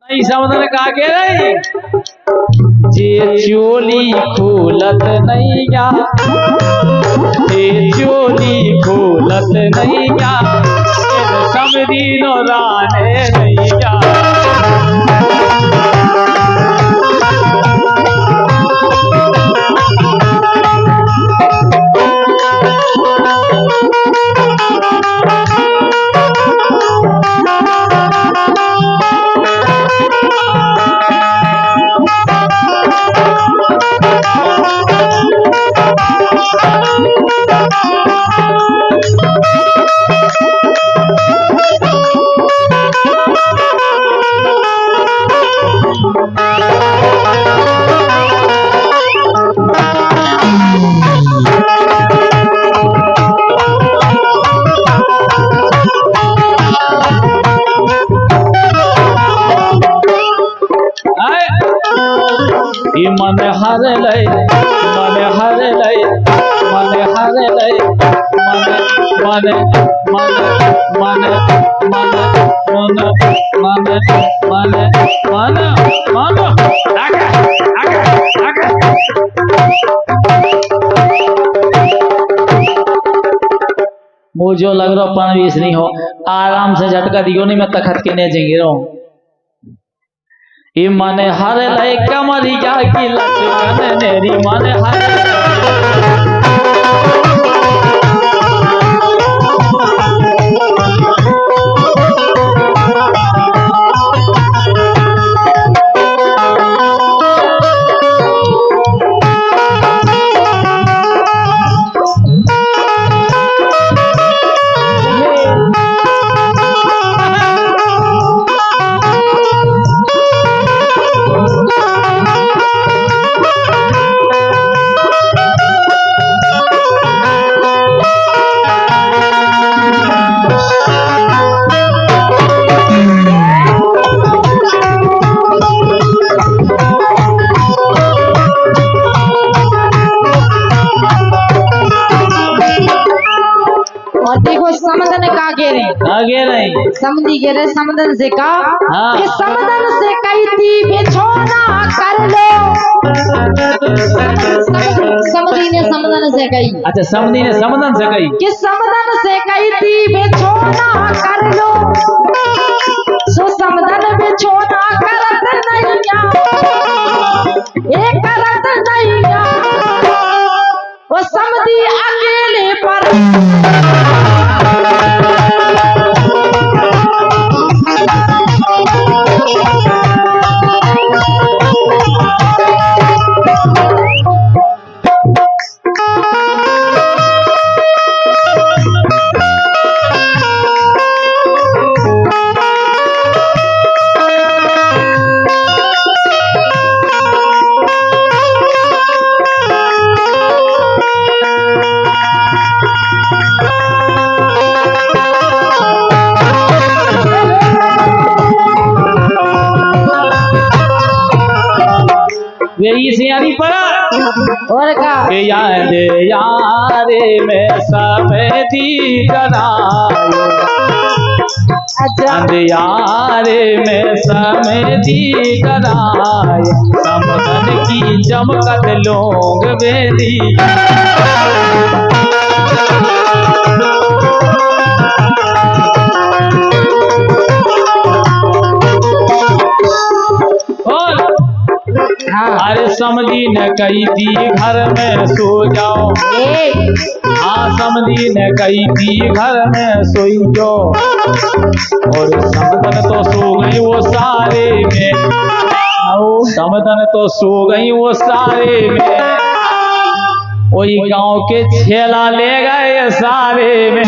नहीं समझन का के रही जे चोली खोलत नैया, जे चोली खोलत नैया, समधी नो राने नैया। मन हर लय, मन हर लय, मन हर लय, मन मन मन मन मन मन मन मन मन आगे आगे आगे। मुझे लग रहा 15-20 नहीं हो, आराम से झटका दियो नहीं, मैं तखत के नहीं जेंगे रहो। मन हर लय कमरिया की लचकन मेरी मन हर समझी के रे समदन से का हाँ। कि समदन से कही थी बिछोना कर लो। समधी ने समदन से कही, अच्छा समधी ने समदन से कही कि समदन से कही थी बिछोना कर लो, सो समदन बिछोना करत नैया, एक करत नैया, वो समधी अकेले पर सियारी पर और का याद यारे में समधी करायो, याद यारे में समधी करायो, समदन की चमकत लोग बेदी अरे समधी ने कही थी घर में सो जाओ, हाँ समधी ने कही थी घर में सोई जाओ, और समदन तो सो गई वो सारे में, समदन तो सो गई वो सारे में, वही गांव के छेला ले गए सारे में।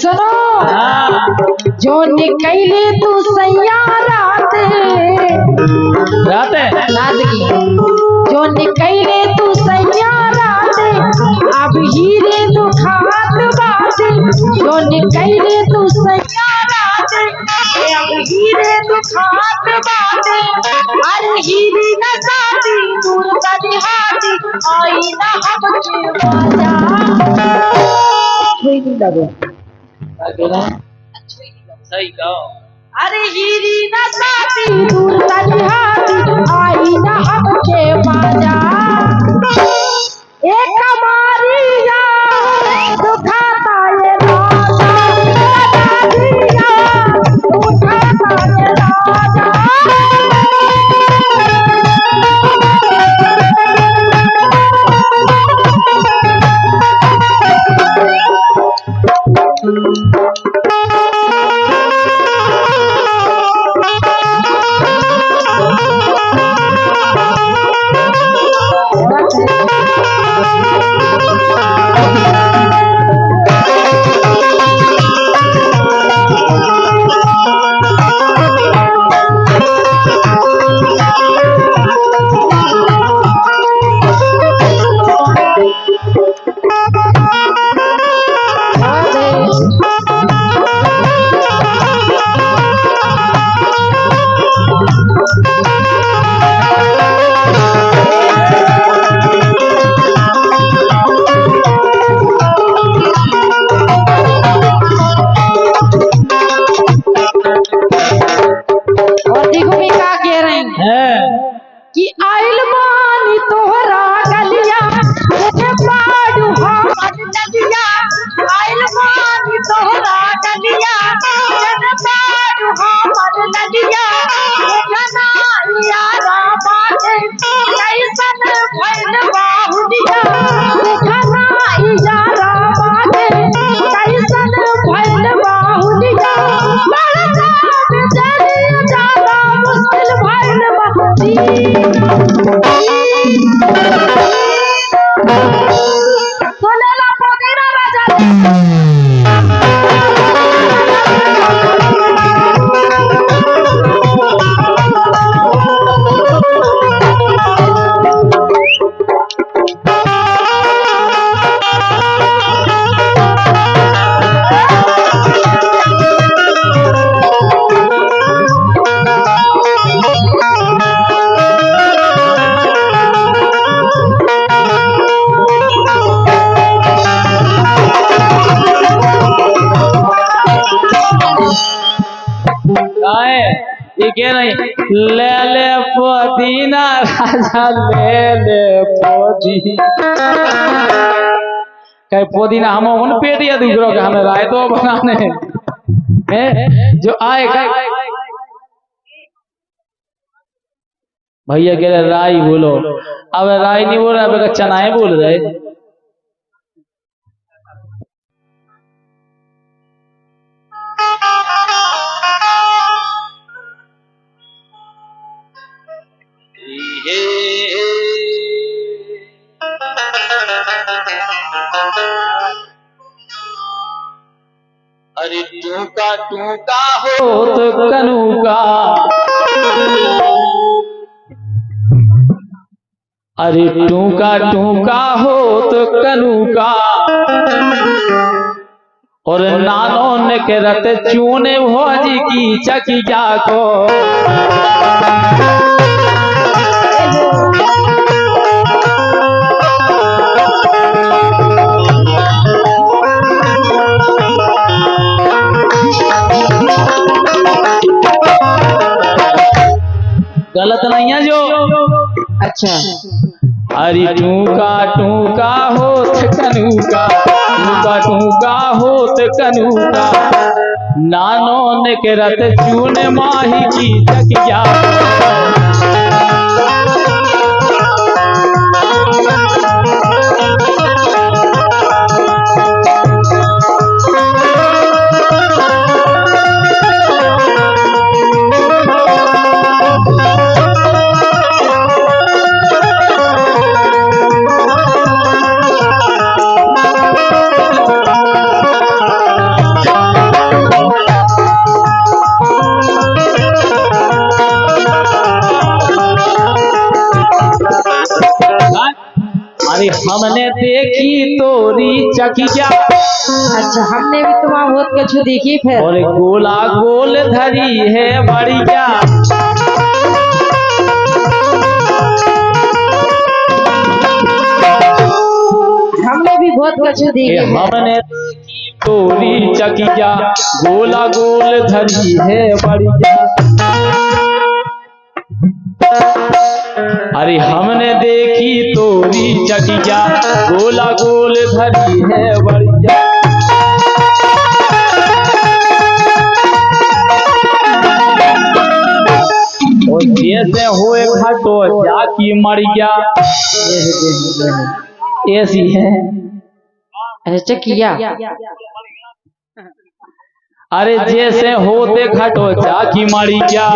सुनो हाँ जो निकले तू सैया रात रात की जो निकले तू सैया रात अब हीरे तू खात बात जो निकले तू सैया रात अब हीरे तू खात बात अरे हीरे न साथी दूर का दिहाती आई ना हमके बाजा कोई नहीं लगो सही कहो। अरे हीरी न साथी दूर का दिहाती आई ना हमके बाजा एक हमारी याद दुखाता ये राजा दुखाता ये राजा कि आइल मानी तोहरा गलिया मुझे पाड़ू हमर नदिया आइल मानी तोहरा गलिया मुझे पाड़ू हमर नदिया मुझे यारा बाटे कैसन भइल बाहुनिया मुझे यारा बाटे कैसन भइल बाहुनिया बड़ा जलिया ज्यादा मुश्किल भइल सोनेला पोदीना राजा ये कह नहीं ले ले पुदीना राजा ले ले पुदीना कहीं पुदीना हम उन पेट या दूसरों का हमें राय तो बनाने जो आएगा भैया कह रहे राई बोलो अब राई नहीं बोल रहा अब चनाए बोल रहे अरे टूका हो तो कनूका अरे टूका हो तो कनूका और नानो ने के रत चूने भोजी की चकिया को गलत नहीं है जो अच्छा अरे टूका होत कनूका टूका होत कनूका नानो ने के रत चून माही की चकिया अरे हमने देखी तोरी चकिया, अच्छा हमने भी तुम्हारा बहुत कछु देखी फिर। और गोला गोल धरी है बढ़िया। हमने भी बहुत कछु देखी। हमने देखी तोरी चकिया, गोला गोल धरी है बढ़िया। अरे हमने देखी तोरी चकिया, गोला गोल धरी है बढ़िया। और जैसे हुए घाटो जाकी मरिया, ऐसी है। अच्छा किया। अरे जैसे होते घाटो जाकी मरिया,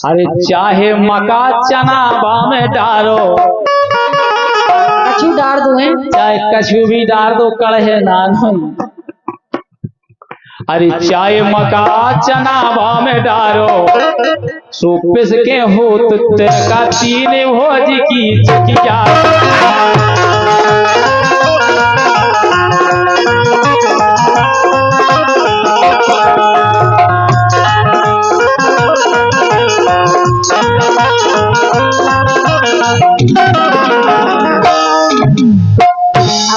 अरे चाहे मका चना बाम डालो, कछु डाल दो हैं। चाहे कछु भी डाल दो, कड़े नान होई। अरे चाहे मका चना बाम डालो, सो पिस के होत ते का तीन भोज की चकिया।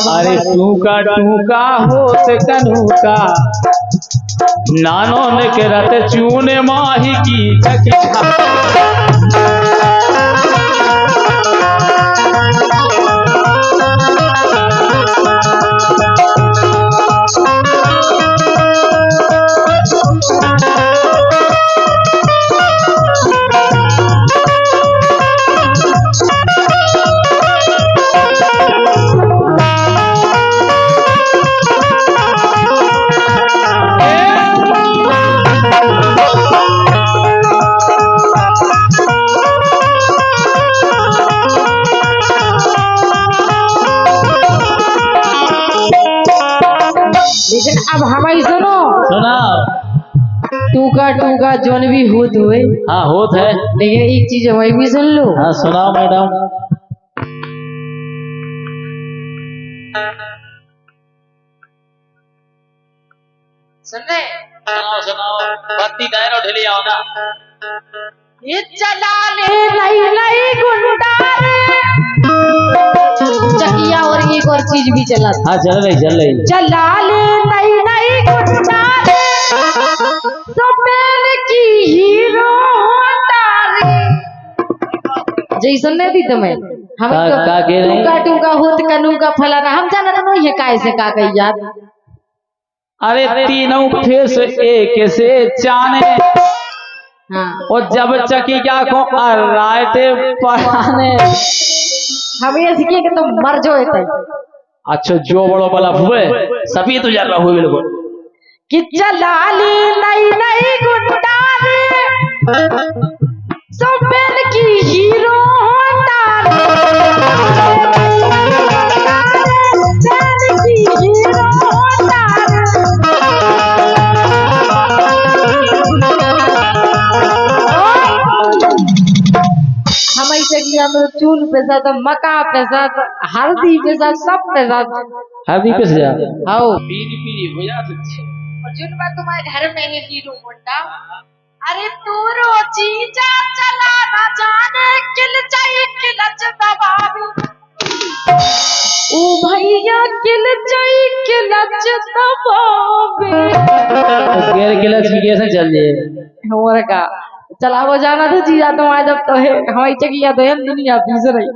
अरे टूका टूका होत कनूका, नानो ने के रत चूने माही की चकिया। लेकिन अब हमारी सुनो। सुना। टूका टूका जोन भी होत हुए। हाँ होत है, लेकिन एक चीज हमारी भी सुन लो। हाँ सुनाओ मैडम। सुन रहे? सुनाओ सुनाओ, बत्ती दायरो ढली आओ ना। ये चला ले नई नई गुंडार चकिया, और एक और चीज भी चला। हाँ चल रही। चला ले नई नई गुंडार, सपेन की हीरो होंडा। जैसन नहीं दी तुम्हें हम का कह रहे हैं? टूका टूका होत कनू का फलाना, हम जाना नहीं है काय से का कही याद। अरे तीनों फेस एक से चाने, हाँ और जब चकिया को रायते पढ़ाने। हम ये सीखे कि तुम मर जो है। अच्छा जो बड़ो बला हुए सभी तो जल हुए बिल्कुल। कि चला ली नई नई गुंडार, सपेन की हीरो होंडा। सपेन की हीरो होंडा। हमारी चकिया में चून पे साथ, मका पे साथ, हल्दी पे साथ, सब पे साथ। हल्दी पे से जा आओ पीली पीली हो जाती है। और जिन बात तुम्हारे घर में है हीरो होंडा। अरे तू रोजी जा चला ना जाने किल जाई किलच दबावी। ओ भैया किल जाई किलच दबावी। गेर किलच की कैसे चल जाए और का चला वो जाना तो जीजा तुम्हारा जब तो है हमारी चकिया तो है दुनिया पीस रही।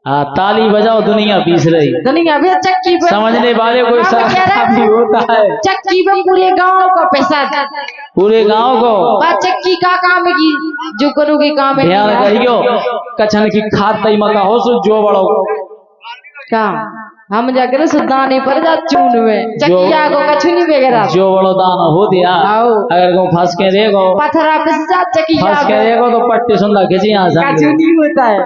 हाँ ताली बजाओ दुनिया पीस रही। दुनिया भी चक्की पे समझने वाले कोई भी होता है। चक्की पे पूरे गांव का पैसा, पूरे गांव को बात चक्की का काम है कि जो करो के काम है। ध्यान करियो कछन की खाद तई मका हो सो जो बड़ो काम हम जाकर सुदान नहीं पर जा चून में चकिया को कछु नहीं बेगरा। जो बड़ो दान हो दिया अगर को फंस के देखो पत्थरा पे जा चकिया फंस के देखो तो पट्टी सुंदर खींची यहाँ से कछु नहीं होता है।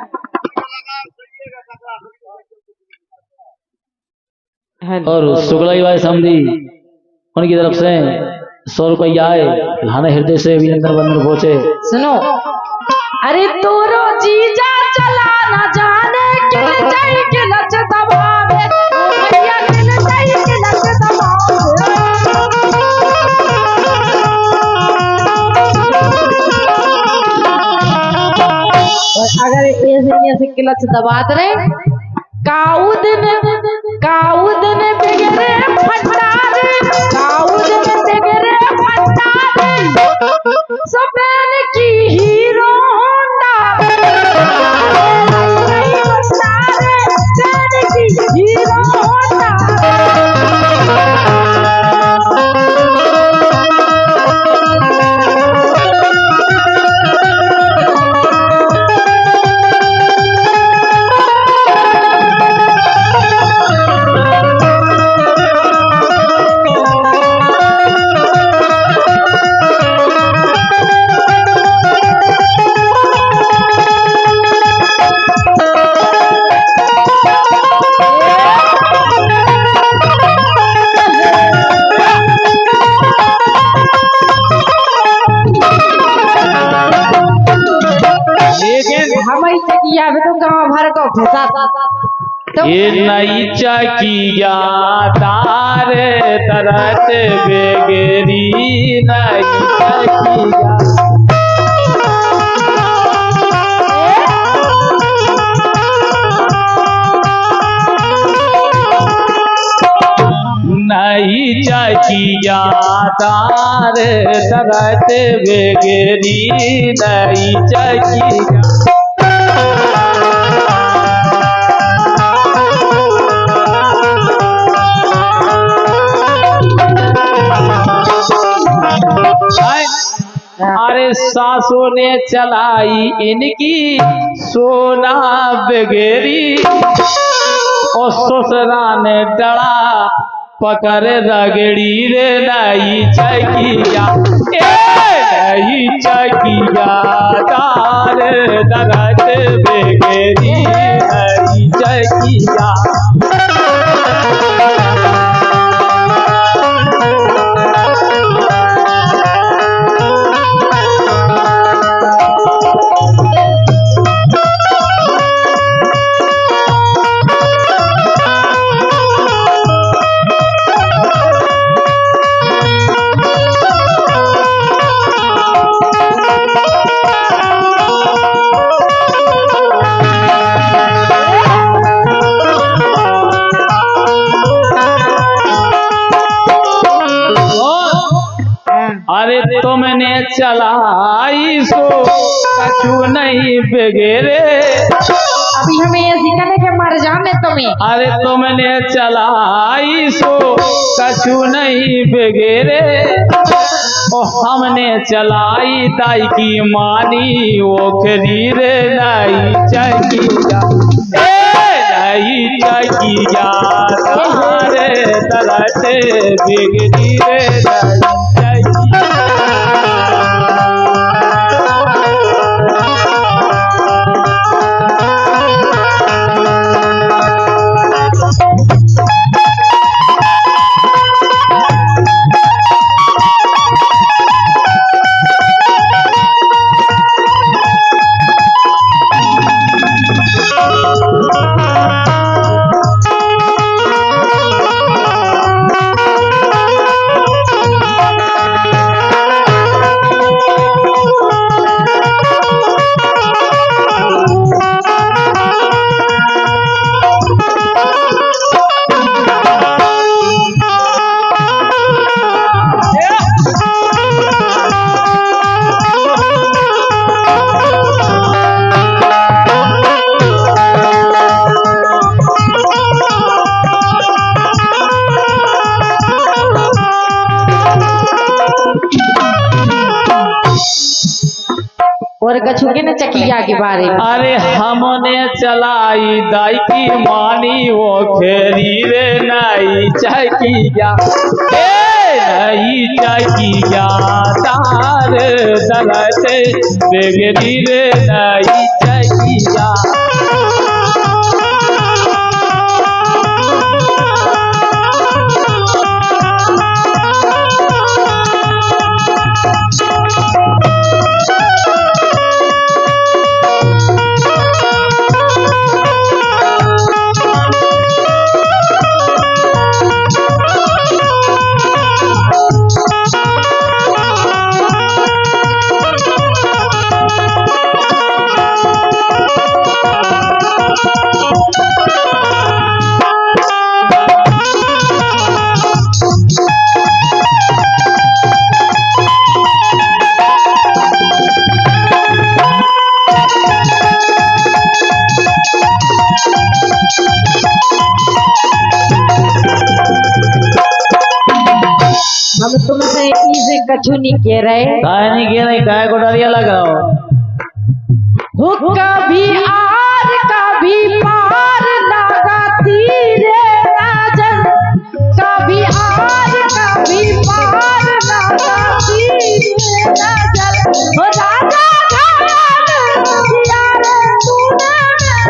और शुक्ला भाई समझी उनकी तरफ से 100 रुपया आए हने हृदय से अभिनंदन बंधन पहुंचे। सुनो, अरे तोरो जीजा चला ना जाने के जय के लच दबावे, भैया के जय के लच दबावे। और अगर ऐसे क्लच दबाते रहे काउद ने बिगड़े फटारे, काउद ने बिगड़े फटारे, सफेद की हीरो होंडा, सफेद की हीरो होंडा। ये नई चकिया तार तरत बेगरी नई चकिया, नई चकिया तार तरत बेगरी नई चकिया। अरे सासों ने चलाई इनकी सोना बगेरी, और ससुरा ने डरा पकड़ रगड़ी रे नई चकिया, नई चकिया तार दरत बगेरी नई चकिया। अरे तुमने चलाई सो कछु नहीं बिगड़े, अभी हमें ये सिखाने के मर जाने तुम्हें। अरे तुमने चलाई सो कछु नहीं बिगड़े, और हमने चलाई दाई की मानी ओखरी रे नई चकिया, नई चकिया तारे तरत बिगड़ी रे नई चकिया। और कछु के न चकिया के बारे में। अरे हमने चलाई दाई की मानी वो खेरी रे नई चकिया, नई चकिया तार दरत बिगड़ी रे नई चकिया। इसे कछु नहीं कह रहे। काय नहीं कह रही, काय को डरिया लग रहा हो। हो कभी आर कभी पार लगाती रे नजर, कभी आर कभी पार लगाती रे नजर। हो राजा घायल किया रे तूने मेरा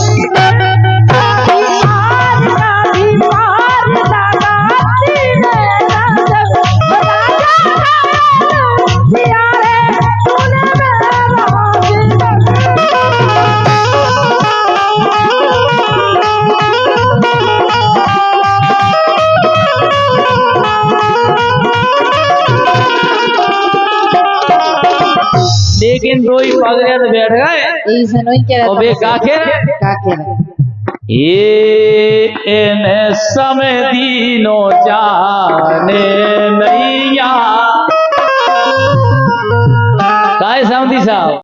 दिल, कभी आर कभी पार लगाती रे नजर। हो राजा घायल किया रे तूने मेरा लेकिन दो ही पगड़े तो बैठ गए। ऐसे नहीं कह और वे काके ये इन समय दीनो जाने नैया। काय समझी साहब।